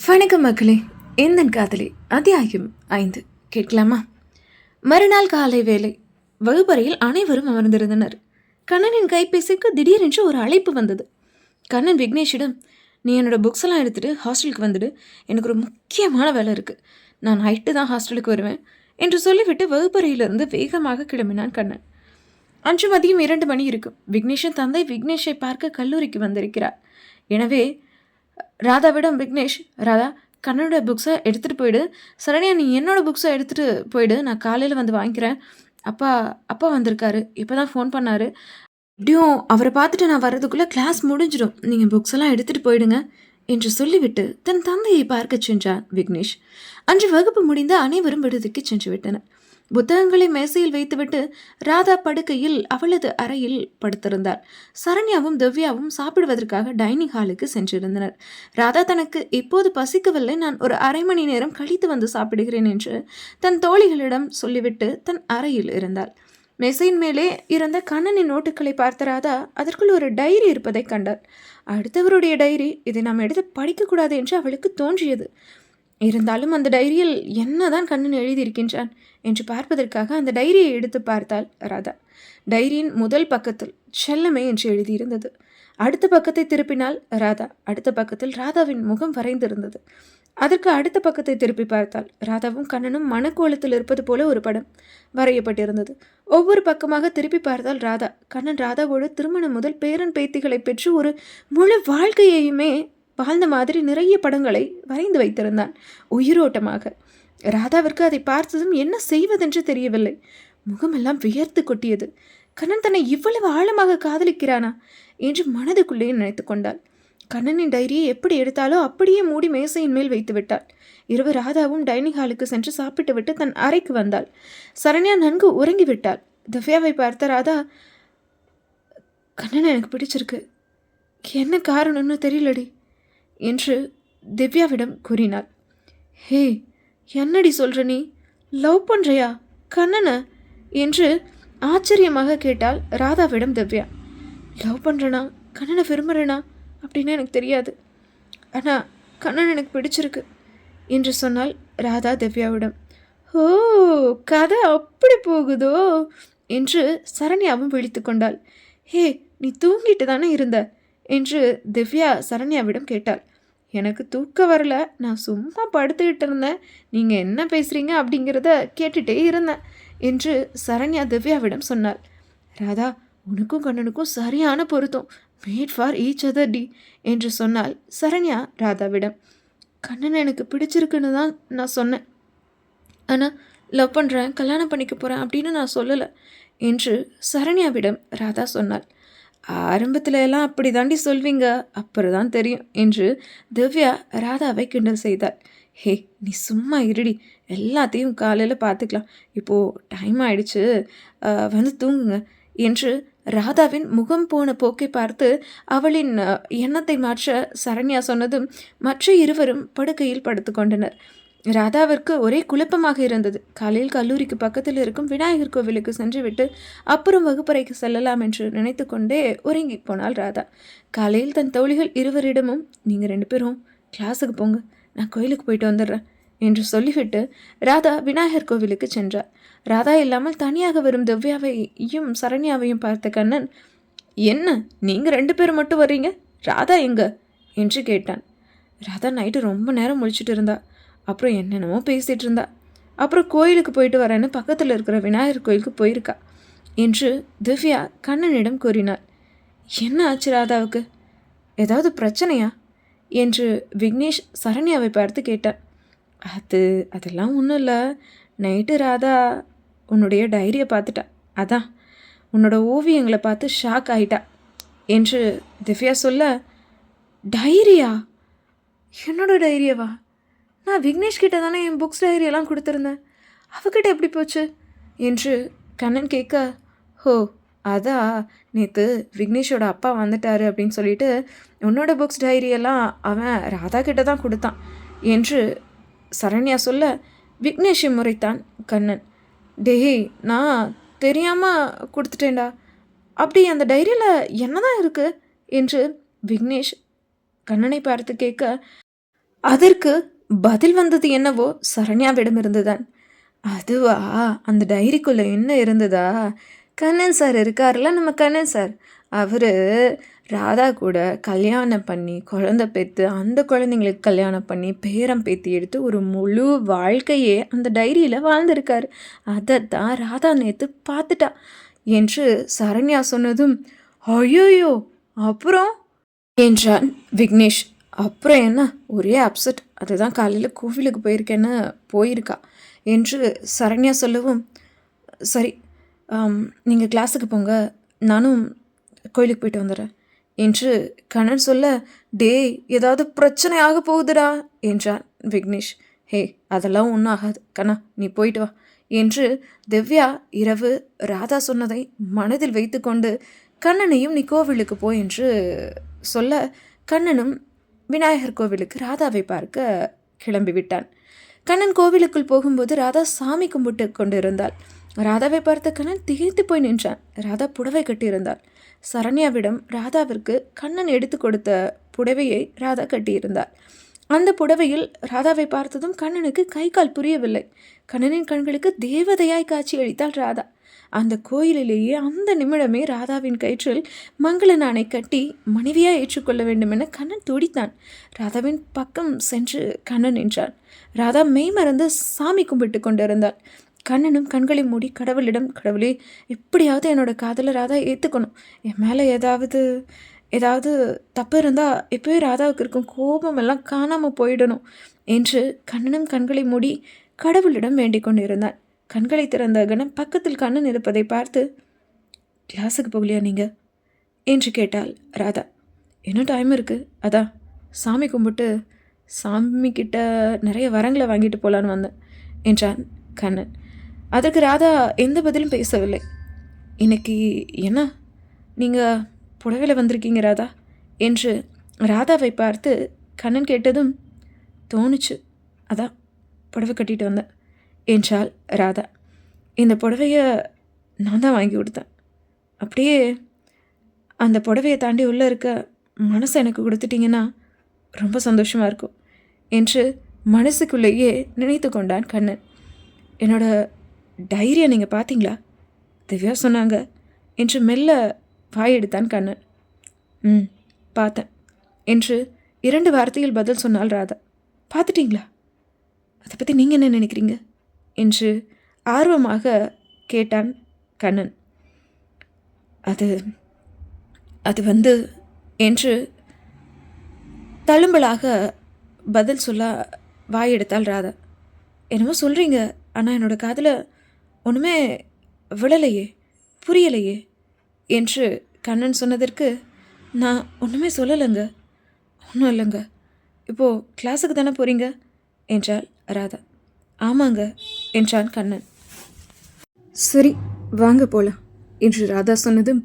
வணக்கம் மக்களே. எந்தன் காதலி அத்தியாயம் 5 கேட்கலாமா? மறுநாள் காலை வேலை. வகுப்பறையில் அனைவரும் அமர்ந்திருந்தனர். கண்ணனின் கைபேசிக்கு திடீரென்று ஒரு அழைப்பு வந்தது. கண்ணன் விக்னேஷிடம், நீ என்னோட புக்ஸ் எல்லாம் எடுத்துகிட்டு ஹாஸ்டலுக்கு வந்துடு, எனக்கு ஒரு முக்கியமான வேலை இருக்குது, நான் நைட்டு தான் ஹாஸ்டலுக்கு வருவேன் என்று சொல்லிவிட்டு வகுப்பறையிலிருந்து வேகமாக கிளம்பினான் கண்ணன். அன்று மதியம் 2 மணி இருக்கும். விக்னேஷின் தந்தை விக்னேஷை பார்க்க கல்லூரிக்கு வந்திருக்கிறார். எனவே ராதாவிடம் விக்னேஷ், ராதா கண்ணனோட புக்ஸை எடுத்துகிட்டு போயிடு, சரண்யா நீ என்னோடய புக்ஸை எடுத்துகிட்டு போயிடு, நான் காலையில் வந்து வாங்கிக்கிறேன், அப்பா அப்பா வந்திருக்காரு, இப்போ தான் ஃபோன் பண்ணார், எப்படியும் அவரை பார்த்துட்டு நான் வர்றதுக்குள்ளே கிளாஸ் முடிஞ்சிடும், நீங்கள் புக்ஸ் எல்லாம் எடுத்துகிட்டு போயிடுங்க என்று சொல்லிவிட்டு தன் தந்தையை பார்க்க சென்றான் விக்னேஷ். அன்று வகுப்பு முடிந்த அனைவரும் விடுதிக்கு சென்று விட்டனர். புத்தகங்களை மேசையில் வைத்துவிட்டு ராதா படுக்கையில் அவளது அறையில் படுத்திருந்தாள். சரண்யாவும் திவ்யாவும் சாப்பிடுவதற்காக டைனிங் ஹாலுக்கு சென்றிருந்தனர். ராதா தனக்கு இப்போது பசிக்கவில்லை, நான் ஒரு அரை மணி நேரம் கழித்து வந்து சாப்பிடுகிறேன் என்று தன் தோழிகளிடம் சொல்லிவிட்டு தன் அறையில் இருந்தாள். மேசையின் மேலே இருந்த கண்ணனின் நோட்டுகளை பார்த்த ராதா அதற்குள் ஒரு டைரி இருப்பதை கண்டாள். அடுத்தவருடைய டைரி, இதை நாம் எடுத்து படிக்கக்கூடாது என்று அவளுக்கு தோன்றியது. இருந்தாலும் அந்த டைரியில் என்னதான் கண்ணன் எழுதியிருக்கின்றான் என்று பார்ப்பதற்காக அந்த டைரியை எடுத்து பார்த்தாள் ராதா. டைரியின் முதல் பக்கத்தில் செல்லமே என்று எழுதியிருந்தது. அடுத்த பக்கத்தை திருப்பினாள் ராதா. அடுத்த பக்கத்தில் ராதாவின் முகம் வரைந்திருந்தது. அதற்கு அடுத்த பக்கத்தை திருப்பி பார்த்தாள். ராதாவும் கண்ணனும் மனக்கோலத்தில் இருப்பது போல ஒரு படம் வரையப்பட்டிருந்தது. ஒவ்வொரு பக்கமாக திருப்பி பார்த்தால் ராதா. கண்ணன் ராதாவோடு திருமணம் முதல் பேரன் பேத்திகளை பெற்று ஒரு முழு வாழ்க்கையையுமே வாழ்ந்த மாதிரி நிறைய படங்களை வரைந்து வைத்திருந்தான் உயிரோட்டமாக. ராதாவிற்கு அதை பார்த்ததும் என்ன செய்வதென்று தெரியவில்லை. முகமெல்லாம் வியர்த்து கொட்டியது. கண்ணன் தன்னை இவ்வளவு ஆழமாக காதலிக்கிறானா என்று மனதுக்குள்ளே நினைத்து கொண்டாள். கண்ணனின் டைரியை எப்படி எடுத்தாலோ அப்படியே மூடி மேசையின் மேல் வைத்து விட்டாள். இரவு ராதாவும் டைனிங் ஹாலுக்கு சென்று சாப்பிட்டு விட்டு தன் அறைக்கு வந்தாள். சரண்யா நன்கு உறங்கிவிட்டாள். திவ்யாவை பார்த்த ராதா, கண்ணன் எனக்கு பிடிச்சிருக்கு, என்ன காரணம்னு தெரியலடி என்று திவ்யாவிடம் கூறினாள். ஹே, என்னடி சொல்கிற, நீ லவ் பண்ணுறியா கண்ணனை என்று ஆச்சரியமாக கேட்டாள் ராதாவிடம் திவ்யா. லவ் பண்ணுறேனா கண்ணனை விரும்புகிறேனா அப்படின்னு எனக்கு தெரியாது, ஆனால் கண்ணன் எனக்கு பிடிச்சிருக்கு என்று சொன்னாள் ராதா திவ்யாவிடம். ஓ, கதை அப்படி போகுதோ என்று சரண்யாவும் விழித்து கொண்டாள். ஹே, நீ தூங்கிட்டு தானே இருந்த என்று திவ்யா சரண்யாவிடம் கேட்டாள். எனக்கு தூக்கம் வரல, நான் சும்மா படுத்துக்கிட்டு இருந்தேன், நீங்கள் என்ன பேசுகிறீங்க அப்படிங்கிறத கேட்டுகிட்டே இருந்தேன் என்று சரண்யா திவ்யாவிடம் சொன்னாள். ராதா, உனக்கும் கண்ணனுக்கும் சரியான பொருத்தம், மேட் ஃபார் ஈச் அதர் டி என்று சொன்னாள் சரண்யா ராதாவிடம். கண்ணன் எனக்கு பிடிச்சிருக்குன்னு தான் நான் சொன்னேன், ஆனால் லவ் பண்ணுறேன், கல்யாணம் பண்ணிக்க போகிறேன் அப்படின்னு நான் சொல்லலை என்று சரண்யாவிடம் ராதா சொன்னாள். ஆரம்பத்தில் எல்லாம் அப்படி தாண்டி சொல்வீங்க, அப்புறம் தான் தெரியும் என்று திவ்யா ராதாவை கிண்டல் செய்தாள். ஹே, நீ சும்மா இருடி, எல்லாத்தையும் காலையில் பார்த்துக்கலாம், இப்போது டைம் ஆயிடுச்சு, வந்து தூங்குங்க என்று ராதாவின் முகம் போன போக்கை பார்த்து அவளின் எண்ணத்தை மாற்ற சரண்யா சொன்னதும் மற்ற இருவரும் படுக்கையில் படுத்து கொண்டனர். ராதாவிற்கு ஒரே குழப்பமாக இருந்தது. காலையில் கல்லூரிக்கு பக்கத்தில் இருக்கும் விநாயகர் கோவிலுக்கு சென்றுவிட்டு அப்புறம் வகுப்பறைக்கு செல்லலாம் என்று நினைத்து கொண்டே உறங்கி போனாள் ராதா. காலையில் தன் தோழிகள் இருவரிடமும், நீங்கள் 2 பேரும் கிளாஸுக்கு போங்க, நான் கோயிலுக்கு போயிட்டு வந்துடுறேன் என்று சொல்லிவிட்டு ராதா விநாயகர் கோவிலுக்கு சென்றார். ராதா இல்லாமல் தனியாக வரும் திவ்யாவையும் சரண்யாவையும் பார்த்த கண்ணன், என்ன நீங்கள் 2 பேரும் மட்டும் வர்றீங்க, ராதா எங்க என்று கேட்டான். ராதா நைட்டு ரொம்ப நேரம் முழிச்சிட்டு இருந்தா, அப்புறம் என்னென்னமோ பேசிகிட்டு இருந்தா, அப்புறம் கோயிலுக்கு போயிட்டு வரேன்னு பக்கத்தில் இருக்கிற விநாயகர் கோயிலுக்கு போயிருக்கா என்று திவ்யா கண்ணனிடம் கூறினாள். என்ன ஆச்சு ராதாவுக்கு, ஏதாவது பிரச்சனையா என்று விக்னேஷ் சரண்யாவை பார்த்து கேட்டான். அதெல்லாம் ஒன்றும் இல்லை, நைட்டு ராதா உன்னுடைய டைரியை பார்த்துட்டா, அதான் உன்னோட ஓவியங்களை பார்த்து ஷாக் ஆகிட்டா என்று திவ்யா சொல்ல. டைரியா? என்னோட டைரியவா? நான் விக்னேஷ் கிட்ட தானே என் புக்ஸ் டைரியெல்லாம் கொடுத்துருந்தேன், அவகிட்ட எப்படி போச்சு என்று கண்ணன் கேட்க, ஹோ அதா, நேற்று விக்னேஷோட அப்பா வந்துட்டார் அப்படின்னு சொல்லிட்டு உன்னோட புக்ஸ் டைரியெல்லாம் அவன் ராதா கிட்ட தான் கொடுத்தான் என்று சரண்யா சொல்ல விக்னேஷை முறைத்தான் கண்ணன். டேய், நான் தெரியாமல் கொடுத்துட்டேன்டா, அப்படி அந்த டைரியில் என்ன தான் இருக்குது என்று விக்னேஷ் கண்ணனை பார்த்து கேட்க, அதற்கு பதில் வந்தது என்னவோ சரண்யாவிடம் இருந்துதான். அதுவா, அந்த டைரிக்குள்ள என்ன இருந்ததா, கண்ணன் சார் இருக்கார்ல, நம்ம கண்ணன் சார், அவரு ராதா கூட கல்யாணம் பண்ணி குழந்தை பெற்று அந்த குழந்தைங்களுக்கு கல்யாணம் பண்ணி பேரம் பேத்தி எடுத்து ஒரு முழு வாழ்க்கையே அந்த டைரியில் வாழ்ந்திருக்காரு. அதைத்தான் ராதா நேற்று பார்த்துட்டா என்று சரண்யா சொன்னதும், ஐயோயோ அப்புறம் என்றான் விக்னேஷ். அப்புறம் என்ன, ஒரே அப்செட், அதுதான் காலையில் கோவிலுக்கு போயிருக்கேன்னு போயிருக்கா என்று சரண்யா சொல்லவும், சரி நீங்கள் கிளாஸுக்கு போங்க, நானும் கோயிலுக்கு போயிட்டு வந்துடுறேன் என்று கண்ணன் சொல்ல, டேய் ஏதாவது பிரச்சனை ஆக போகுதுடா என்றான் விக்னேஷ். ஹே அதெல்லாம் ஒன்றும் ஆகாது கண்ணா, நீ போயிட்டு வா என்று திவ்யா இரவு ராதா சொன்னதை மனதில் வைத்து கொண்டு கண்ணனையும் நீ கோவிலுக்கு போ என்று சொல்ல, கண்ணனும் விநாயகர் கோவிலுக்கு ராதாவை பார்க்க கிளம்பி விட்டான். கண்ணன் கோவிலுக்குள் போகும்போது ராதா சாமி கும்பிட்டு கொண்டு இருந்தாள். ராதாவை பார்த்த கண்ணன் திகைத்து போய் நின்றான். ராதா புடவை கட்டியிருந்தாள். சரண்யாவிடம் ராதாவிற்கு கண்ணன் எடுத்து கொடுத்த புடவையை ராதா கட்டியிருந்தாள். அந்த புடவையில் ராதாவை பார்த்ததும் கண்ணனுக்கு கை கால் புரியவில்லை. கண்ணனின் கண்களுக்கு தேவதையாய் காட்சி அளித்தாள் ராதா. அந்த கோயிலிலேயே அந்த நிமிடமே ராதாவின் கயிற்றில் மங்கள நாணை கட்டி மனைவியாக ஏற்றுக்கொள்ள வேண்டும் என கண்ணன் துடித்தான். ராதாவின் பக்கம் சென்று கண்ணன் நின்றான். ராதா மெய் மறந்து சாமி கும்பிட்டு கொண்டிருந்தாள். கண்ணனும் கண்களை மூடி கடவுளிடம், கடவுளே எப்படியாவது என்னோட காதலை ராதா ஏற்றுக்கணும், என் மேலே ஏதாவது தப்பு இருந்தால் எப்போயே ராதாவுக்கு இருக்கும் கோபம் எல்லாம் காணாமல் போயிடணும் என்று கண்ணனும் கண்களை மூடி கடவுளிடம் வேண்டிக் கொண்டிருந்தான். கண்களை திறந்த கணம் பக்கத்தில் கண்ணன் இருப்பதை பார்த்து, கிளாஸுக்கு போகலையா நீங்கள் என்று கேட்டாள் ராதா. இன்னும் டைம் இருக்குது, அதான் சாமி கும்பிட்டு சாமிக்கிட்ட நிறைய வரங்களை வாங்கிட்டு போகலான்னு வந்தேன் என்றான் கண்ணன். அதற்கு ராதா எந்த பதிலும் பேசவில்லை. இன்னைக்கு என்ன நீங்கள் புடவையில் வந்திருக்கீங்க ராதா என்று ராதாவை பார்த்து கண்ணன் கேட்டதும், தோணுச்சு அதான் புடவை கட்டிட்டு வந்தேன் என்றாள் ராதா. இந்த புடவையை நான் தான் வாங்கி கொடுத்தேன், அப்படியே அந்த புடவையை தாண்டி உள்ளே இருக்க மனசை எனக்கு கொடுத்துட்டிங்கன்னா ரொம்ப சந்தோஷமாக இருக்கும் என்று மனசுக்குள்ளேயே நினைத்து கொண்டான் கண்ணன். என்னோட டைரியை நீங்கள் பார்த்தீங்களா, திவ்யா சொன்னாங்க என்று மெல்ல வாயெடுத்தான் கண்ணன். பார்த்தேன் என்று 2 வார்த்தையில் பதில் சொன்னாள் ராதா. பார்த்துட்டிங்களா, அதை பற்றி நீங்கள் என்ன நினைக்கிறீங்க என்று ஆர்வமாக கேட்டான் கண்ணன். அது வந்து என்று தழும்பலாக பதில் சொல்ல வாயெடுத்தாள் ராதா. என்னமோ சொல்கிறீங்க, ஆனால் என்னோட காதில் ஒன்றுமே விழலையே, புரியலையே என்று கண்ணன் சொன்னதற்கு, நான் ஒன்றுமே சொல்லலைங்க, ஒன்றும் இல்லைங்க, இப்போது கிளாஸுக்கு தானே போகிறீங்க என்றாள் ராதா. ஆமாங்க என்றான் கண்ணன். சரி வாங்க போகலாம் என்று ராதா சொன்னதும்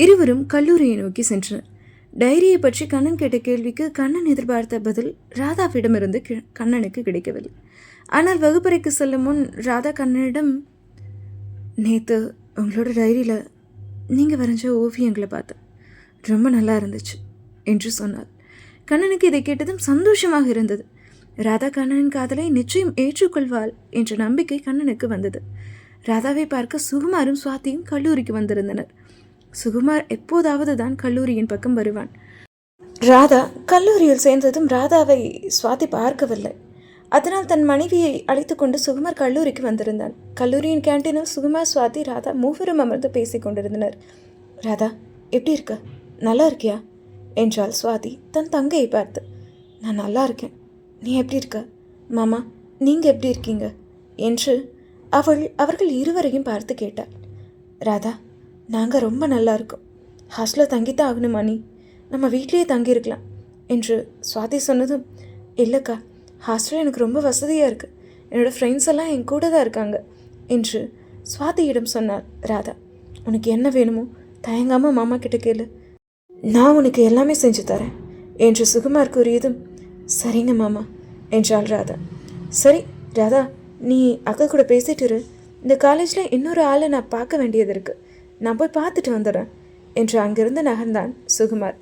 இருவரும் கல்லூரியை நோக்கி சென்றனர். டைரியை பற்றி கண்ணன் கேட்ட கேள்விக்கு கண்ணன் எதிர்பார்த்த பதில் ராதாவிடமிருந்து கண்ணனுக்கு கிடைக்கவில்லை. ஆனால் வகுப்பறைக்கு செல்லும் முன் ராதா கண்ணனிடம், நேற்று உங்களோட டைரியில் நீங்கள் வரைஞ்ச ஓவியங்களை பார்த்தேன், ரொம்ப நல்லா இருந்துச்சு என்று சொன்னார். கண்ணனுக்கு இதை கேட்டதும் சந்தோஷமாக இருந்தது. ராதா கண்ணனின் காதலை நிச்சயம் ஏற்றுக்கொள்வாள் என்ற நம்பிக்கை கண்ணனுக்கு வந்தது. ராதாவை பார்க்க சுகுமாரும் சுவாதியும் கல்லூரிக்கு வந்திருந்தனர். சுகுமார் எப்போதாவது தான் கல்லூரியின் பக்கம் வருவான். ராதா கல்லூரியில் சேர்ந்ததும் ராதாவை சுவாதி பார்க்கவில்லை. அதனால் தன் மனைவியை அழைத்து கொண்டு சுகுமார் கல்லூரிக்கு வந்திருந்தான். கல்லூரியின் கேண்டீனில் சுகுமார், சுவாதி, ராதா மூவரும் அமர்ந்து பேசிக் கொண்டிருந்தனர். ராதா எப்படி இருக்க, நல்லா இருக்கியா என்றாள் சுவாதி தன் தங்கையை பார்த்து. நான் நல்லா இருக்கேன், நீ எப்படி இருக்க மாமா, நீங்கள் எப்படி இருக்கீங்க என்று அவர்கள் இருவரையும் பார்த்து கேட்டாள். ராதா, நாங்கள் ரொம்ப நல்லா இருக்கோம், ஹாஸ்டலில் தங்கித்தான் ஆகணுமா, நீ நம்ம வீட்லேயே தங்கியிருக்கலாம் என்று சுவாதி சொன்னதும், இல்லைக்கா ஹாஸ்டல் எனக்கு ரொம்ப வசதியாக இருக்குது, என்னோடய ஃப்ரெண்ட்ஸ் எல்லாம் என் கூட தான் இருக்காங்க என்று சுவாதியிடம் சொன்னாள் ராதா. உனக்கு என்ன வேணுமோ தயங்காமல் மாமா கிட்ட கேளு, நான் உனக்கு எல்லாமே செஞ்சு தரேன் என்று சுகுமார் கூறியதும், சரிங்க மாமா என்றாள் ராதா. சரி ராதா, நீ அக்கா கூட பேசிட்டு இரு, இந்த காலேஜில் இன்னொரு ஆளை நான் பார்க்க வேண்டியது இருக்குது, நான் போய் பார்த்துட்டு வந்துடுறேன் என்று அங்கிருந்து நகர்ந்தான் சுகுமார்.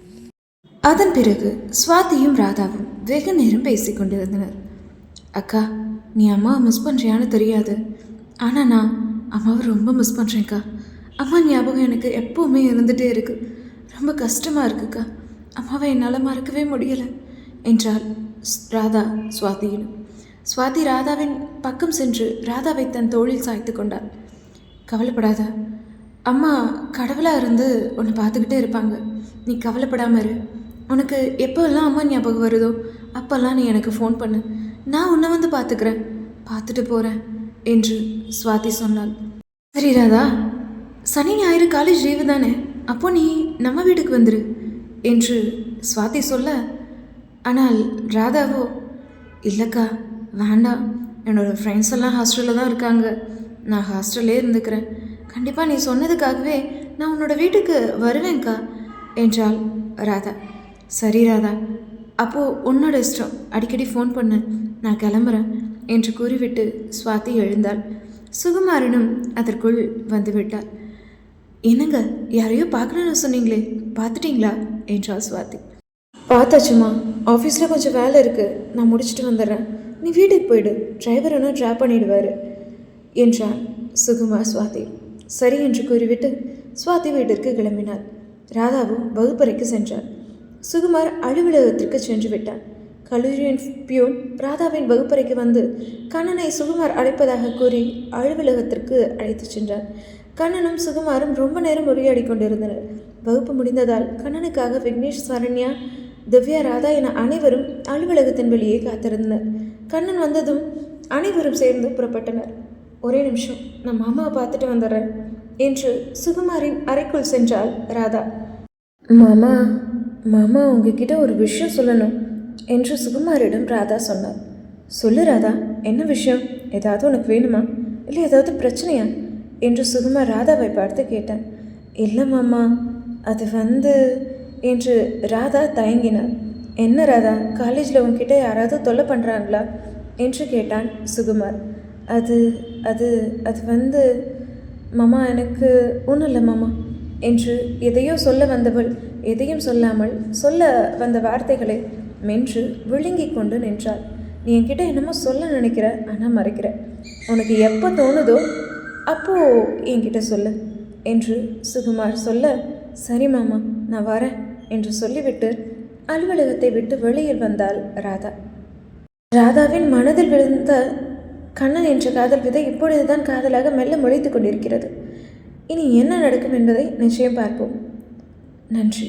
அதன் பிறகு சுவாதியும் ராதாவும் வெகு நேரம் பேசிக் கொண்டிருந்தனர். அக்கா, நீ அம்மாவை மிஸ் பண்ணுறியான்னு தெரியாது, ஆனால் நான் அம்மாவை ரொம்ப மிஸ் பண்ணுறேன்க்கா. அம்மா ஞாபகம் எனக்கு எப்போவுமே இருந்துகிட்டே இருக்கு. ரொம்ப கஷ்டமாக இருக்குக்கா. அம்மாவை என்னால் மறக்கவே முடியலை என்றாள் ராதா சுவாதியிடம். சுவாதி ராதாவின் பக்கம் சென்று ராதாவை தன் தோளில் சாய்த்து கொண்டாள். கவலைப்படாத, அம்மா கடவுளாக இருந்து உன்னை பார்த்துக்கிட்டே இருப்பாங்க. நீ கவலைப்படாமல் இரு. உனக்கு எப்போல்லாம் அம்மா ஞாபகம் வருதோ அப்போல்லாம் நீ எனக்கு ஃபோன் பண்ணு. நான் உன்னை வந்து பார்த்துக்கிறேன், பார்த்துட்டு போகிறேன் என்று சுவாதி சொன்னாள். சரி ராதா, சனி ஞாயிறு காலேஜ் லீவு தானே, அப்போ நீ நம்ம வீட்டுக்கு வந்துரு என்று சுவாதி சொல்ல, ஆனால் ராதாவோ இல்லைக்கா வேண்டாம், என்னோடய ஃப்ரெண்ட்ஸ் எல்லாம் ஹாஸ்டலில் தான் இருக்காங்க, நான் ஹாஸ்டல்லே இருந்துக்கிறேன். கண்டிப்பாக நீ சொன்னதுக்காகவே நான் உன்னோட வீட்டுக்கு வருவேன்க்கா என்றாள் ராதா. சரி ராதா, அப்போது உன்னோட இஷ்டம், அடிக்கடி ஃபோன் பண்ணு, நான் கிளம்புறேன் என்று கூறிவிட்டு சுவாதி எழுந்தாள். சுகுமாரனும் அதற்குள் வந்துவிட்டாள். என்னங்க, யாரையோ பார்க்கணுன்னு சொன்னீங்களே, பார்த்துட்டிங்களா என்றாள் சுவாதி. பார்த்தாச்சுமா, ஆஃபீஸில் கொஞ்சம் வேலை இருக்குது, நான் முடிச்சுட்டு வந்துடுறேன், நீ வீட்டுக்கு போயிடு, டிரைவர் ஒன்று ட்ராப் பண்ணிவிடுவார் என்றான் சுகுமார் சுவாதி. சரி என்று கூறிவிட்டு சுவாதி வீட்டிற்கு கிளம்பினாள். ராதாவும் வகுப்பறைக்கு சென்றாள். சுகுமார் அலுவலகத்திற்கு சென்று விட்டான். கல்லூரியின் பியூன் ராதாவின் வகுப்பறைக்கு வந்து கண்ணனை சுகுமார் அழைப்பதாக கூறி அலுவலகத்திற்கு அழைத்து சென்றார். கண்ணனும் சுகுமாரும் ரொம்ப நேரம் உரையாடி கொண்டிருந்தனர். வகுப்பு முடிந்ததால் கண்ணனுக்காக விக்னேஷ், சரண்யா, திவ்யா, ராதா என அனைவரும் அலுவலகத்தின் வெளியே காத்திருந்தனர். கண்ணன் வந்ததும் அனைவரும் சேர்ந்து புறப்பட்டனர். ஒரே நிமிஷம், நான் மாமாவை பார்த்துட்டு வந்துடுறேன் என்று சுகுமாரின் அறைக்குள் சென்றாள் ராதா. மாமா மாமா உங்ககிட்ட ஒரு விஷயம் சொல்லணும் என்று சுகுமாரிடம் ராதா சொன்னார். சொல்லு ராதா, என்ன விஷயம்? ஏதாவது உனக்கு வேணுமா, இல்லை ஏதாவது பிரச்சனையா என்று சுகுமார் ராதாவை பார்த்து கேட்டான். இல்லை மாமா, அது என்று ராதா தயங்கினார். என்ன ராதா, காலேஜில் உங்ககிட்ட யாராவது தொல்லை பண்ணுறாங்களா என்று கேட்டான் சுகுமார். அது அது அது மாமா, எனக்கு ஒன்றும் இல்லை மாமா என்று எதையோ சொல்ல வந்தவள் எதையும் சொல்லாமல் சொல்ல வந்த வார்த்தைகளை மென்று விழுங்கி கொண்டு நின்றாள். நீ என்கிட்ட என்னமோ சொல்ல நினைக்கிற, ஆனால் மறைக்கிற. உனக்கு எப்போ தோணுதோ அப்போது என்கிட்ட சொல்லு என்று சுகுமார் சொல்ல, சரி மாமா, நான் வரேன் என்று சொல்லிவிட்டு அலுவலகத்தை விட்டு வெளியில் வந்தாள் ராதா. ராதாவின் மனதில் விழுந்த கண்ணன் என்ற காதல் விதை இப்பொழுதுதான் காதலாக மெல்ல முளைத்து கொண்டிருக்கிறது. இனி என்ன நடக்கும் என்பதை நிச்சயம் பார்ப்போம். நன்றி.